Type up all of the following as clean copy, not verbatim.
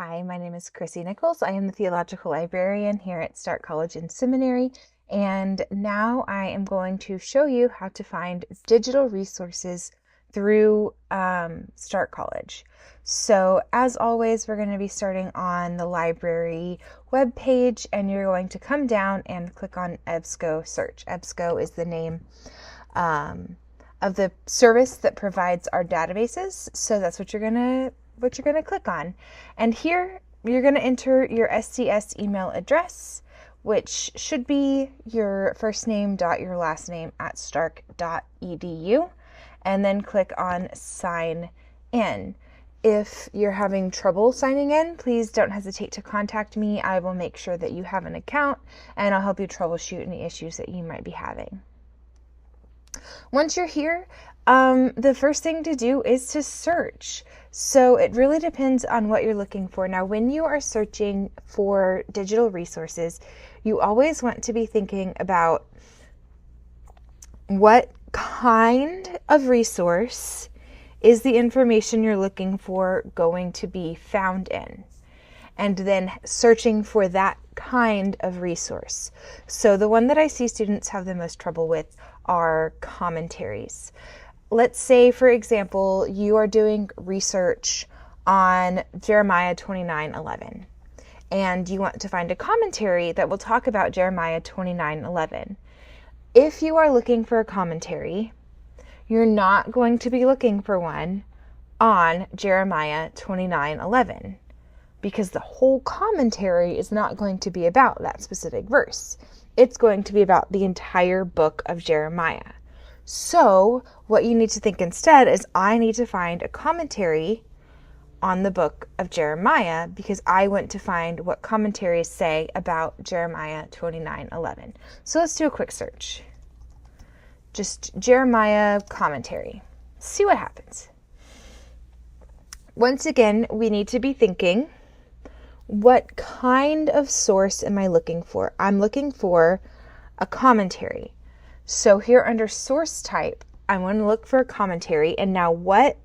Hi, my name is Chrissy Nichols. I am the Theological Librarian here at Stark College and Seminary, and now I am going to show you how to find digital resources through Stark College. So as always, we're going to be starting on the library webpage, and you're going to come down and click on EBSCO search. EBSCO is the name of the service that provides our databases, so that's what you're going to click on. And here you're going to enter your SCS email address, which should be your first name dot your last name at stark.edu, and then click on sign in. If you're having trouble signing in, please don't hesitate to contact me. I will make sure that you have an account, and I'll help you troubleshoot any issues that you might be having. Once you're here, the first thing to do is to search. So it really depends on what you're looking for. Now, when you are searching for digital resources, you always want to be thinking about what kind of resource is the information you're looking for going to be found in, and then searching for that kind of resource. So the one that I see students have the most trouble with are commentaries. Let's say, for example, you are doing research on Jeremiah 29:11, and you want to find a commentary that will talk about Jeremiah 29:11. If you are looking for a commentary, you're not going to be looking for one on Jeremiah 29:11, because the whole commentary is not going to be about that specific verse. It's going to be about the entire book of Jeremiah. So what you need to think instead is, I need to find a commentary on the book of Jeremiah, because I want to find what commentaries say about Jeremiah 29:11. So let's do a quick search. Just Jeremiah commentary. See what happens. Once again, we need to be thinking, what kind of source am I looking for? I'm looking for a commentary. So here under source type, I want to look for a commentary. And now, what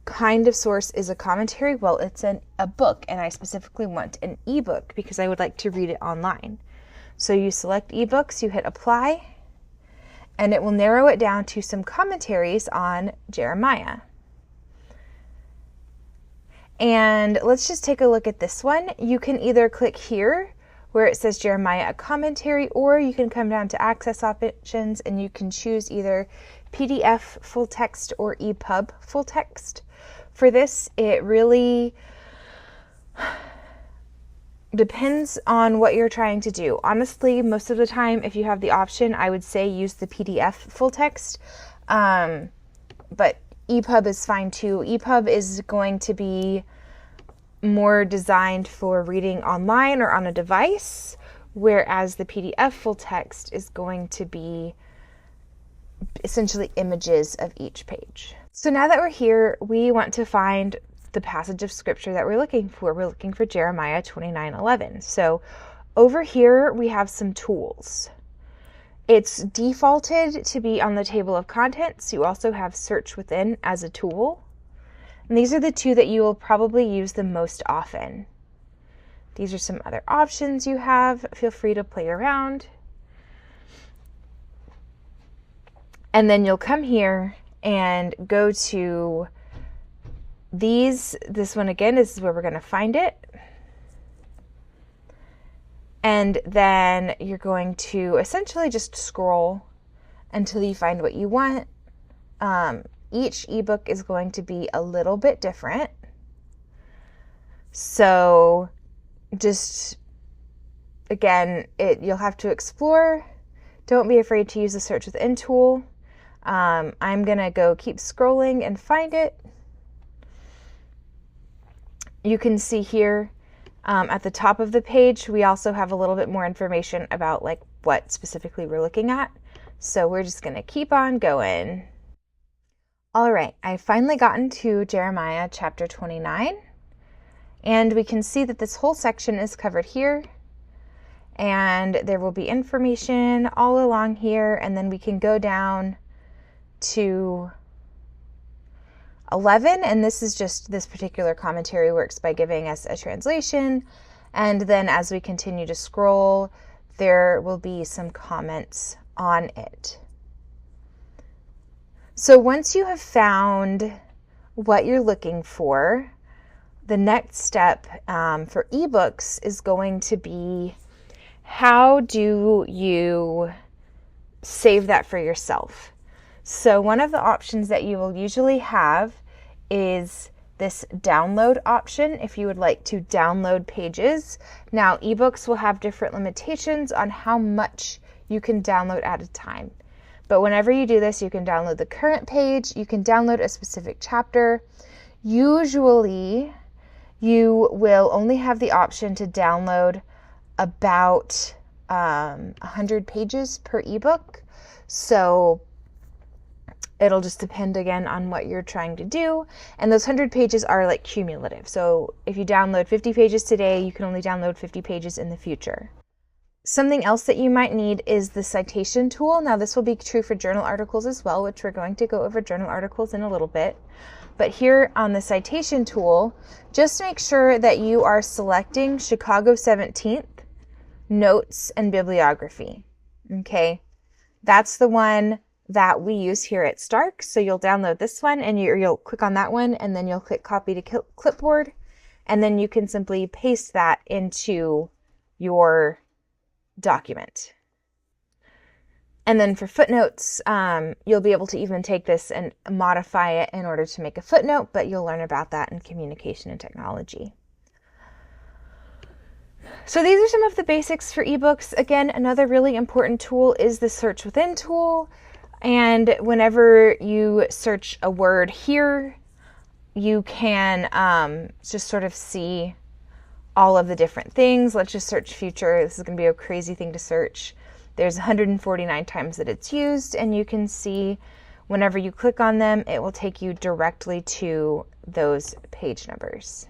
kind of source is a commentary? Well, it's a book, and I specifically want an ebook because I would like to read it online. So you select ebooks, you hit apply, and it will narrow it down to some commentaries on Jeremiah. And let's just take a look at this one. You can either click here where it says Jeremiah a commentary, or you can come down to access options and you can choose either PDF full text or EPUB full text. For this, it really depends on what you're trying to do. Honestly, most of the time, if you have the option, I would say use the PDF full text, but EPUB is fine too. EPUB is going to be more designed for reading online or on a device, whereas the PDF full text is going to be essentially images of each page. So now that we're here, we want to find the passage of scripture that we're looking for. We're looking for Jeremiah 29:11. So over here, we have some tools. It's defaulted to be on the table of contents. You also have search within as a tool. And these are the two that you will probably use the most often. These are some other options you have. Feel free to play around. And then you'll come here and go to these. This one again, this is where we're going to find it. And then you're going to essentially just scroll until you find what you want. Each ebook is going to be a little bit different. So just, again, you'll have to explore. Don't be afraid to use the search within tool. I'm going to go keep scrolling and find it. You can see here, at the top of the page, we also have a little bit more information about like what specifically we're looking at. So we're just going to keep on going. All right, I've finally gotten to Jeremiah chapter 29, and we can see that this whole section is covered here, and there will be information all along here, and then we can go down to 11, and this is just, this particular commentary works by giving us a translation, and then as we continue to scroll, there will be some comments on it. So once you have found what you're looking for, the next step for ebooks is going to be, how do you save that for yourself? So one of the options that you will usually have is this download option if you would like to download pages. Now, ebooks will have different limitations on how much you can download at a time. But whenever you do this, you can download the current page, you can download a specific chapter. Usually, you will only have the option to download about 100 pages per ebook. So it'll just depend again on what you're trying to do. And those 100 pages are like cumulative. So if you download 50 pages today, you can only download 50 pages in the future. Something else that you might need is the citation tool. Now this will be true for journal articles as well, which we're going to go over journal articles in a little bit. But here on the citation tool, just make sure that you are selecting Chicago 17th, Notes and Bibliography. Okay, that's the one that we use here at Stark. So you'll download this one and you'll click on that one, and then you'll click copy to clipboard, and then you can simply paste that into your document. And then for footnotes, you'll be able to even take this and modify it in order to make a footnote, but you'll learn about that in communication and technology. So these are some of the basics for ebooks. Again, another really important tool is the search within tool. And whenever you search a word here, you can just sort of see all of the different things. Let's just search future. This is going to be a crazy thing to search. There's 149 times that it's used, and you can see whenever you click on them, it will take you directly to those page numbers.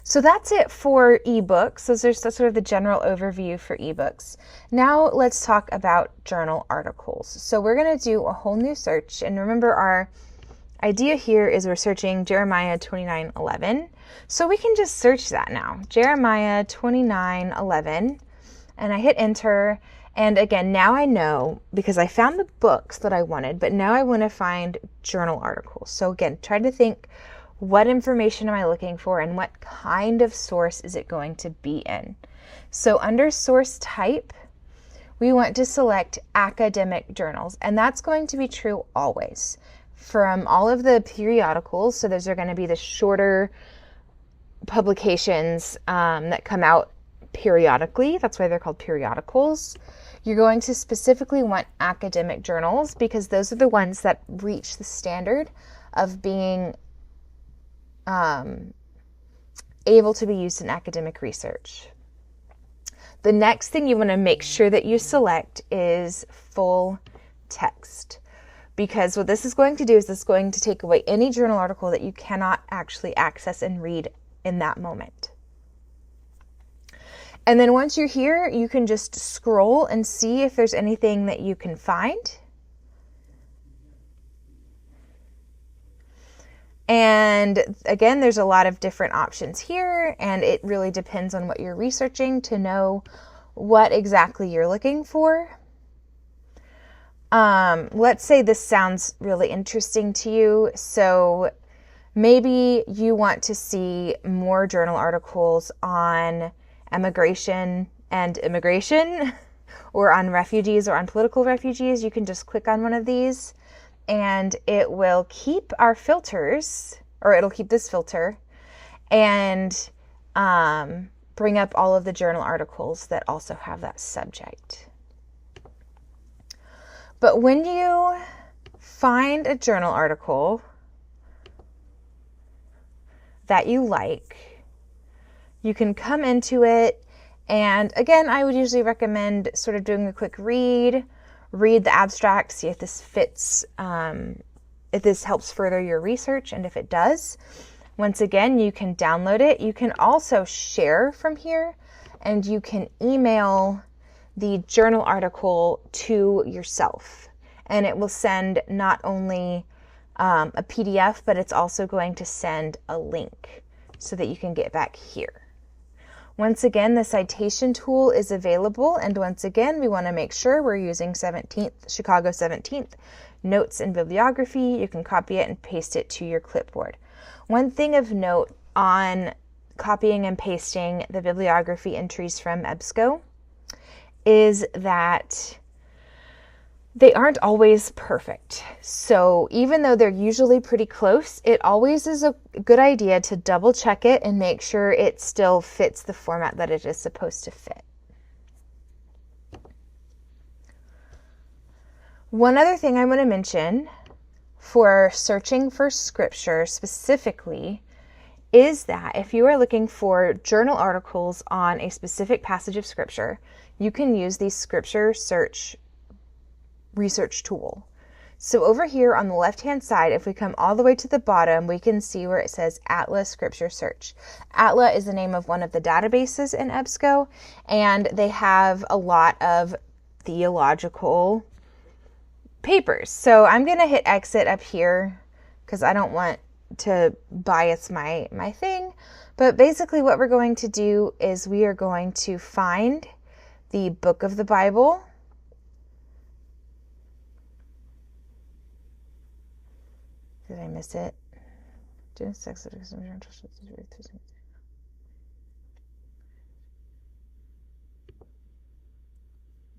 So that's it for ebooks. That's sort of the general overview for ebooks. Now let's talk about journal articles. So we're going to do a whole new search, and remember our idea here is we're searching Jeremiah 29:11. So we can just search that now, Jeremiah 29:11, and I hit enter. And again, now I know, because I found the books that I wanted, but now I want to find journal articles. So again, try to think, what information am I looking for and what kind of source is it going to be in? So under source type, we want to select academic journals, and that's going to be true always. From all of the periodicals, so those are going to be the shorter publications that come out periodically. That's why they're called periodicals. You're going to specifically want academic journals because those are the ones that reach the standard of being able to be used in academic research. The next thing you want to make sure that you select is full text, because what this is going to do is this is going to take away any journal article that you cannot actually access and read in that moment. And then once you're here, you can just scroll and see if there's anything that you can find. And again, there's a lot of different options here, and it really depends on what you're researching to know what exactly you're looking for. Let's say this sounds really interesting to you. So maybe you want to see more journal articles on emigration and immigration, or on refugees or on political refugees. You can just click on one of these, and it will keep our filters, or it'll keep this filter, and bring up all of the journal articles that also have that subject. But when you find a journal article that you like, you can come into it, and again, I would usually recommend sort of doing a quick read the abstract, see if this fits, if this helps further your research, and if it does, once again, you can download it. You can also share from here, and you can email the journal article to yourself. and it will send not only a PDF, but it's also going to send a link so that you can get back here. Once again, the citation tool is available, and once again, we want to make sure we're using Chicago 17th notes and bibliography. You can copy it and paste it to your clipboard. One thing of note on copying and pasting the bibliography entries from EBSCO is that they aren't always perfect. So even though they're usually pretty close, it always is a good idea to double check it and make sure it still fits the format that it is supposed to fit. One other thing I want to mention for searching for scripture specifically is that if you are looking for journal articles on a specific passage of scripture, you can use the scripture search research tool. So over here on the left-hand side, if we come all the way to the bottom, we can see where it says ATLA Scripture Search. ATLA is the name of one of the databases in EBSCO, and they have a lot of theological papers. So I'm going to hit exit up here because I don't want to bias my thing. But basically what we're going to do is we are going to find the book of the Bible. Did I miss it?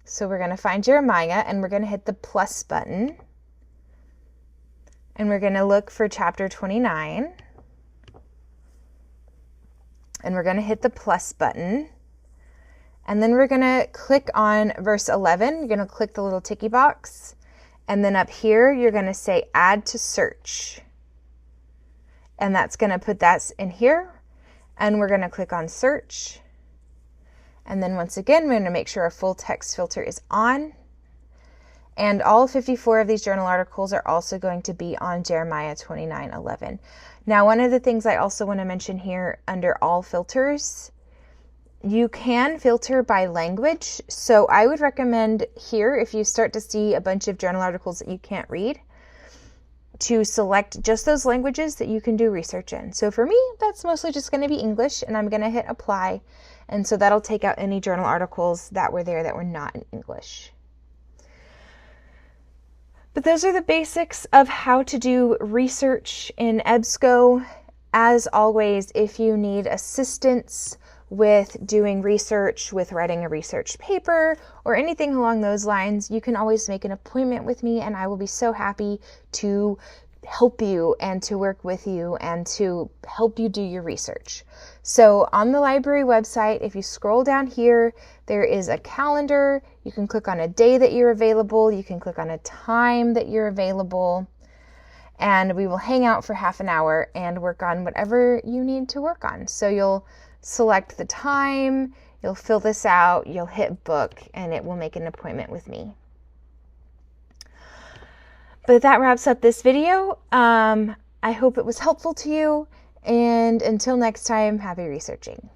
So we're going to find Jeremiah, and we're going to hit the plus button. And we're going to look for chapter 29. And we're going to hit the plus button. And then we're going to click on verse 11. You're going to click the little ticky box. And then up here, you're going to say add to search. And that's going to put that in here. And we're going to click on search. And then once again, we're going to make sure our full text filter is on. And all 54 of these journal articles are also going to be on Jeremiah 29:11. Now, one of the things I also want to mention here under all filters, you can filter by language. So I would recommend here, if you start to see a bunch of journal articles that you can't read, to select just those languages that you can do research in. So for me, that's mostly just going to be English, and I'm going to hit apply. And so that'll take out any journal articles that were there that were not in English. But those are the basics of how to do research in EBSCO. As always, if you need assistance with doing research, with writing a research paper, or anything along those lines, you can always make an appointment with me, and I will be so happy to help you and to work with you and to help you do your research. So on the library website, if you scroll down here, there is a calendar. You can click on a day that you're available. You can click on a time that you're available. And we will hang out for half an hour and work on whatever you need to work on. So you'll select the time, you'll fill this out, you'll hit book, and it will make an appointment with me. But that wraps up this video. I hope it was helpful to you, and until next time, happy researching.